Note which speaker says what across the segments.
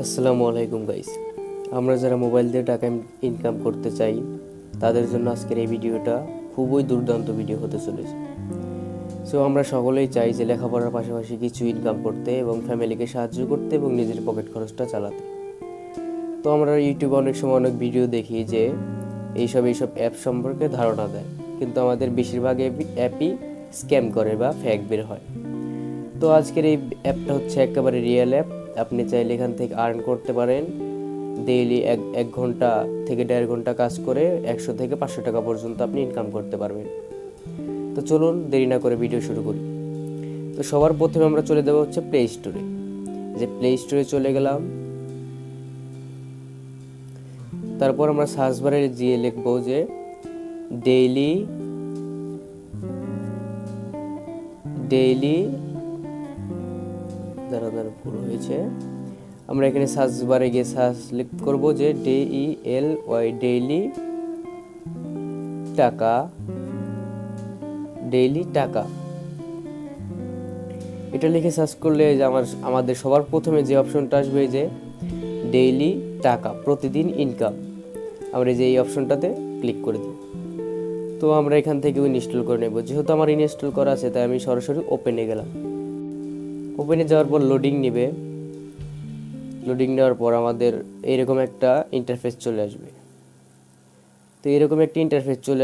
Speaker 1: আসসালামু আলাইকুম গাইস। আমরা যারা মোবাইল দিয়ে টাকা ইনকাম করতে চাই তাদের জন্য আজকের এই ভিডিওটা খুবই দুর্দান্ত ভিডিও হতে চলেছে। সো আমরা সকলেই চাই যে লেখাপড়ার পাশাপাশি কিছু ইনকাম করতে এবং ফ্যামিলিকে সাহায্য করতে এবং নিজের পকেট খরচটা চালাতে। তো আমরা ইউটিউবে অনেক সময় অনেক ভিডিও দেখি যে এইসব অ্যাপ সম্পর্কে ধারণা দেয়, কিন্তু আমাদের বেশিরভাগ অ্যাপই স্ক্যাম করে বা ফেক বের হয়। তো আজকের এই অ্যাপটা হচ্ছে একেবারে রিয়েল অ্যাপ। আপনি চাইলে এখান থেকে আর্ন করতে পারেন। ডেইলি এক ঘন্টা থেকে 1.5 ঘন্টা কাজ করে 100 থেকে 500 টাকা পর্যন্ত আপনি ইনকাম করতে পারবেন। তো চলুন দেরি না করে ভিডিও শুরু করি। তো সবার প্রথমে আমরা চলে যাব হচ্ছে প্লে স্টোরে। প্লে স্টোরে চলে গেলাম। তারপর আমরা সার্চ বারে গিয়ে লিখবো যে ডেইলি দাঁড়া পুরো হয়েছে। আমরা এখানে সার্চ বারে গিয়ে সার্চ করব যে DELY ডেইলি টাকা। এটা লিখে সার্চ করলে যে আমাদের সবার প্রথমে যে অপশনটা আসবে যে ডেইলি টাকা, প্রতিদিন ইনকাম, আমরা যে এই অপশনটাতে ক্লিক করে দিই। তো আমরা এখান থেকে ইনস্টল করে নেব। যেহেতু আমার ইনস্টল করা আছে তাই আমি সরাসরি ওপেনে গেলাম। ওপেনে যাওয়ার পর লোডিং নেওয়ার পর আমাদের এইরকম একটা ইন্টারফেস চলে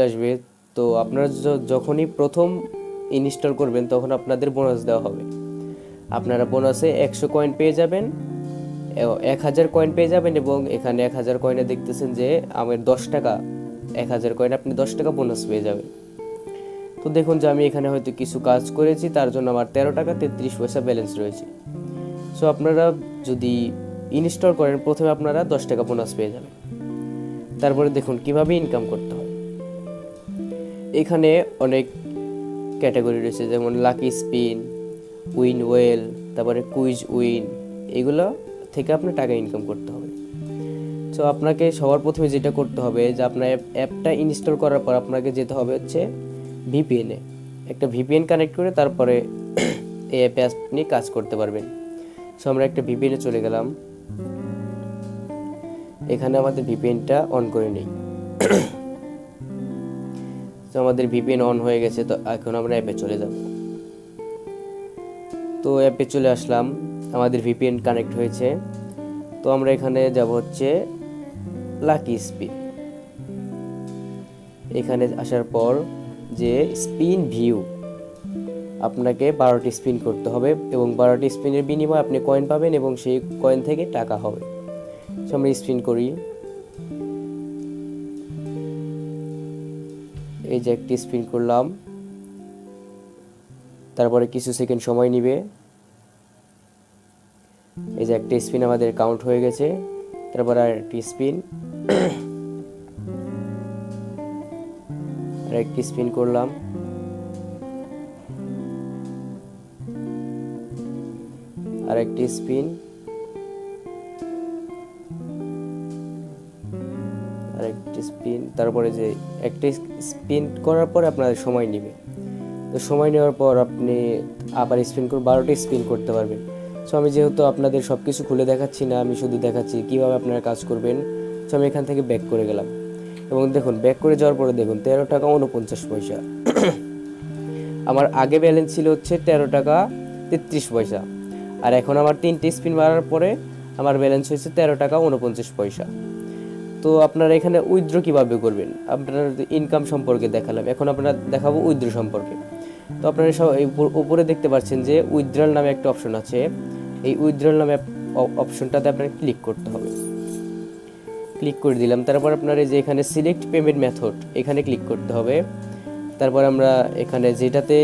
Speaker 1: আসবে। তো আপনারা যখনই প্রথম ইনস্টল করবেন তখন আপনাদের বোনাস দেওয়া হবে। আপনারা বোনাসে 100 কয়েন পেয়ে যাবেন, 1000 কয়েন পেয়ে যাবেন, এবং এখানে 1000 কয়েনে দেখতেছেন যে আমার 10 টাকা, 1000 কয়েন আপনি 10 টাকা বোনাস পেয়ে যাবেন। তো দেখুন যে আমি এখানে হয়তো কিছু কাজ করেছি, তার জন্য আমার 13 টাকা 33 পয়সা ব্যালেন্স রয়েছে। সো আপনারা যদি ইনস্টল করেন প্রথমে আপনারা 10 টাকা বোনাস পেয়ে যাবেন। তারপরে দেখুন কিভাবে ইনকাম করতে হয়। এখানে অনেক ক্যাটাগরি রয়েছে, যেমন লাকি স্পিন, উইন ওয়েল, তারপরে কুইজ উইন, এগুলো থেকে আপনার টাকা ইনকাম করতে হবে। সো আপনাকে সবার প্রথমে যেটা করতে হবে যে আপনার অ্যাপটা ইনস্টল করার পর আপনাকে যেতে হবে হচ্ছে ভিপিএনে। একটা ভিপিএন কানেক্ট করে তারপরে এই অ্যাপে আপনি কাজ করতে পারবেন। সো আমরা একটা ভিপিএনে চলে গেলাম। এখানে আমাদের ভিপিএনটা অন করে নেই। তো আমাদের ভিপিএন অন হয়ে গেছে। তো এখন আমরা অ্যাপে চলে যাব। তো অ্যাপে চলে আসলাম, আমাদের ভিপিএন কানেক্ট হয়েছে। তো আমরা এখানে যাব হচ্ছে লাকি স্পিন। এখানে আসার পর যে স্পিন ভিউ, আপনাকে 12টি স্পিন করতে হবে এবং 12টি স্পিনের বিনিময়ে আপনি কয়েন পাবেন এবং সেই কয়েন থেকে টাকা হবে। আমরা স্পিন করি। এই যে একটি স্পিন করলাম, তারপরে কিছু সেকেন্ড সময় নিবে। এই যে একটা স্পিন আমাদের কাউন্ট হয়ে গেছে। তারপর আর একটি স্পিন, আর একটি স্পিন করলাম। আর একটি স্পিন, আর একটি স্পিন, তারপরে যে একটি স্পিন করার পরে আপনার সময় নেবে। তো সময় নেওয়ার পর আপনি আবার স্পিন করে 12টি স্পিন করতে পারবেন। সো আমি যেহেতু আপনাদের সব কিছু খুলে দেখাচ্ছি না, আমি শুধু দেখাচ্ছি কীভাবে আপনারা কাজ করবেন। সো আমি এখান থেকে ব্যাক করে গেলাম এবং দেখুন ব্যাক করে যাওয়ার পরে দেখুন 13 টাকা 49 পয়সা। আমার আগে ব্যালেন্স ছিল হচ্ছে 13 টাকা 33 পয়সা, আর এখন আমার 3টি স্পিন মারার পরে আমার ব্যালেন্স হয়েছে 13 টাকা 49 পয়সা। তো আপনারা এখানে উইথড্র কীভাবে করবেন, আপনারা ইনকাম সম্পর্কে দেখালাম, এখন আপনারা দেখাবো উইথড্র সম্পর্কে। তো আপনারা সব উপরে দেখতে পাচ্ছেন যে উইথড্রল নামে একটা অপশন আছে। এই উইথড্রল নামে অপশনটাতে আপনাকে ক্লিক করতে হবে। ক্লিক করে দিলাম। তারপর আপনার এই যে এখানে সিলেক্ট পেমেন্ট মেথড, এখানে ক্লিক করতে হবে। তারপর আমরা এখানে যেটাতে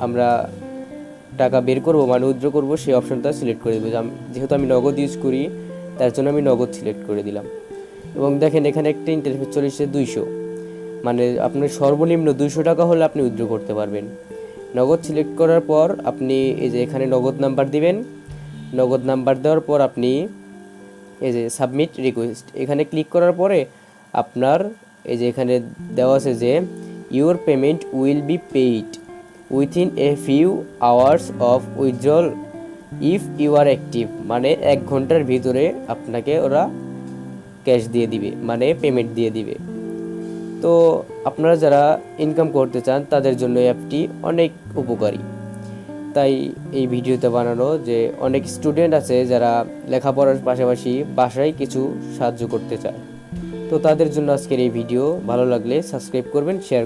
Speaker 1: আমরা টাকা বের করবো মানে উইথড্র করবো সেই অপশনটা সিলেক্ট করে দেবো। যেহেতু আমি নগদ ইউজ করি তার জন্য আমি নগদ সিলেক্ট করে দিলাম। এবং দেখেন এখানে একটা ইন্টারফেস চলে এসেছে 200, মানে আপনার সর্বনিম্ন 200 টাকা হলে আপনি উইথড্র করতে পারবেন। নগদ সিলেক্ট করার পর আপনি এই যে এখানে নগদ নাম্বার দিবেন। নগদ নাম্বার দেওয়ার পর আপনি এই যে সাবমিট রিকোয়েস্ট, এখানে ক্লিক করার পরে আপনার এই যে এখানে দেওয়া আছে যে your payment will be paid within a few hours of withdrawal if you are active মানে 1 ঘন্টার ভিতরে আপনাকে ওরা ক্যাশ দিয়ে দিবে, মানে পেমেন্ট দিয়ে দিবে। তো আপনারা যারা ইনকাম করতে চান তাদের জন্য এই অ্যাপটি অনেক উপকারী। তাই এই ভিডিওতে বানানো যে অনেক স্টুডেন্ট আছে যারা লেখাপড়ার পাশাপাশি বাসায় কিছু সাহায্য করতে চায়, তো তাদের জন্য আজকের এই ভিডিও। ভালো লাগলে সাবস্ক্রাইব করবেন, শেয়ার